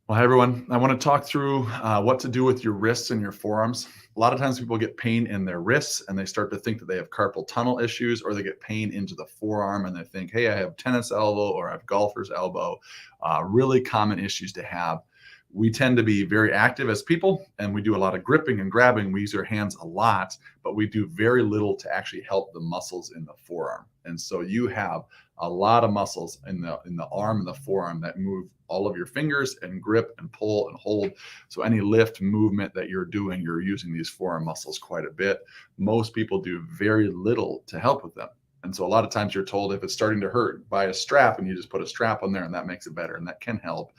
Well, hi everyone. I want to talk through what to do with your wrists and your forearms. A lot of times people get pain in their wrists and they start to think that they have carpal tunnel issues, or they get pain into the forearm and they think, hey, I have tennis elbow or I have golfer's elbow. Really common issues to have. We tend to be very active as people and we do a lot of gripping and grabbing. We use our hands a lot, but we do very little to actually help the muscles in the forearm. And so you have a lot of muscles in the arm and the forearm that move all of your fingers and grip and pull and hold. So any lift movement that you're doing, you're using these forearm muscles quite a bit. Most people do very little to help with them. And so a lot of times you're told if it's starting to hurt, buy a strap, and you just put a strap on there and that makes it better, and that can help.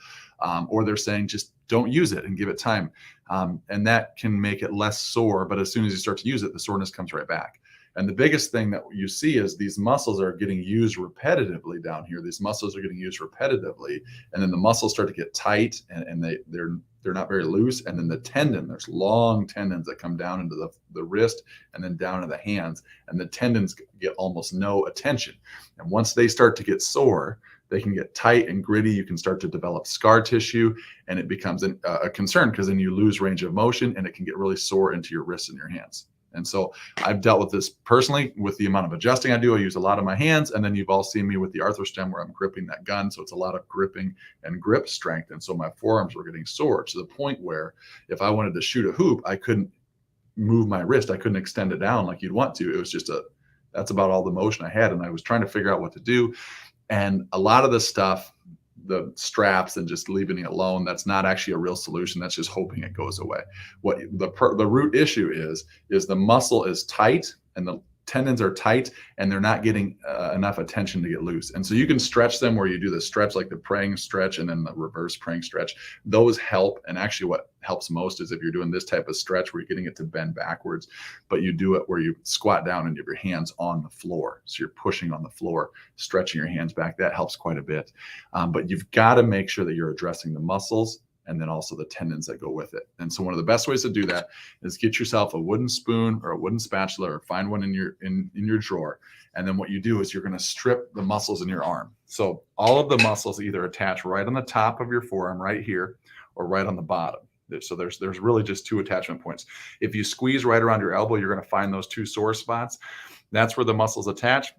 Or they're saying just don't use it and give it time. And that can make it less sore. But as soon as you start to use it, the soreness comes right back. And the biggest thing that you see is these muscles are getting used repetitively down here. These muscles are getting used repetitively, and then the muscles start to get tight, and they're not very loose. And then the tendon, there's long tendons that come down into the wrist and then down to the hands, and the tendons get almost no attention. And once they start to get sore, they can get tight and gritty. You can start to develop scar tissue, and it becomes a concern because then you lose range of motion, and it can get really sore into your wrists and your hands. And so I've dealt with this personally with the amount of adjusting I do. I use a lot of my hands, and then you've all seen me with the arthrostem where I'm gripping that gun. So it's a lot of gripping and grip strength. And so my forearms were getting sore to the point where if I wanted to shoot a hoop, I couldn't move my wrist. I couldn't extend it down like you'd want to. It was just that's about all the motion I had. And I was trying to figure out what to do. And a lot of the stuff, the straps and just leaving it alone, that's not actually a real solution. That's just hoping it goes away. What the root issue is the muscle is tight and the tendons are tight and they're not getting enough attention to get loose. And so you can stretch them where you do the stretch, like the praying stretch and then the reverse praying stretch. Those help. And actually what helps most is if you're doing this type of stretch where you're getting it to bend backwards, but you do it where you squat down and you have your hands on the floor. So you're pushing on the floor, stretching your hands back. That helps quite a bit. But you've got to make sure that you're addressing the muscles and then also the tendons that go with it. And so one of the best ways to do that is get yourself a wooden spoon or a wooden spatula, or find one in your drawer. And then what you do is you're going to strip the muscles in your arm. So all of the muscles either attach right on the top of your forearm right here or right on the bottom. So there's really just two attachment points. If you squeeze right around your elbow, you're going to find those two sore spots. That's where the muscles attach.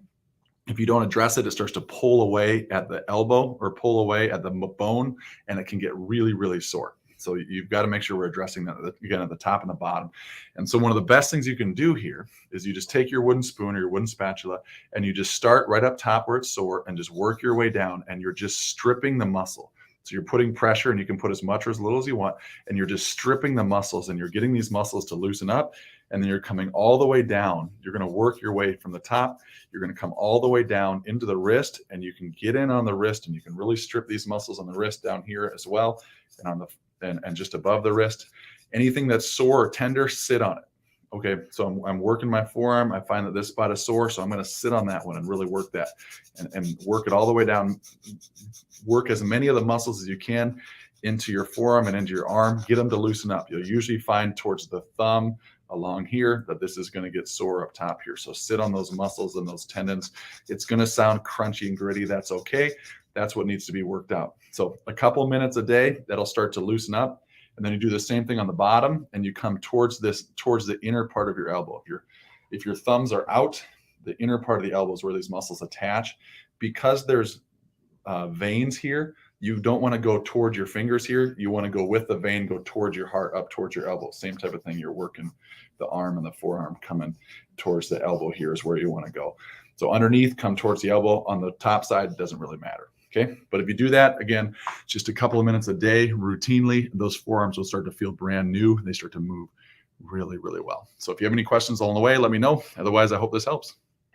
If you don't address it, it starts to pull away at the elbow or pull away at the bone, and it can get really, really sore. So you've got to make sure we're addressing that again at the top and the bottom. And so one of the best things you can do here is you just take your wooden spoon or your wooden spatula and you just start right up top where it's sore and just work your way down, and you're just stripping the muscle. So you're putting pressure, and you can put as much or as little as you want, and you're just stripping the muscles, and you're getting these muscles to loosen up, and then you're coming all the way down. You're going to work your way from the top. You're going to come all the way down into the wrist, and you can get in on the wrist, and you can really strip these muscles on the wrist down here as well, and on the and just above the wrist. Anything that's sore or tender, sit on it. Okay, so I'm working my forearm. I find that this spot is sore, so I'm going to sit on that one and really work that and work it all the way down. Work as many of the muscles as you can into your forearm and into your arm. Get them to loosen up. You'll usually find towards the thumb along here that this is going to get sore up top here. So sit on those muscles and those tendons. It's going to sound crunchy and gritty. That's okay. That's what needs to be worked out. So a couple minutes a day, that'll start to loosen up. And then you do the same thing on the bottom, and you come towards the inner part of your elbow. If your thumbs are out, the inner part of the elbow is where these muscles attach. Because there's veins here, you don't want to go towards your fingers here. You want to go with the vein, go towards your heart, up towards your elbow. Same type of thing. You're working the arm and the forearm coming towards the elbow here is where you want to go. So underneath, come towards the elbow. On the top side, it doesn't really matter. Okay, but if you do that, again, just a couple of minutes a day, routinely, those forearms will start to feel brand new. They start to move really, really well. So if you have any questions along the way, let me know. Otherwise, I hope this helps.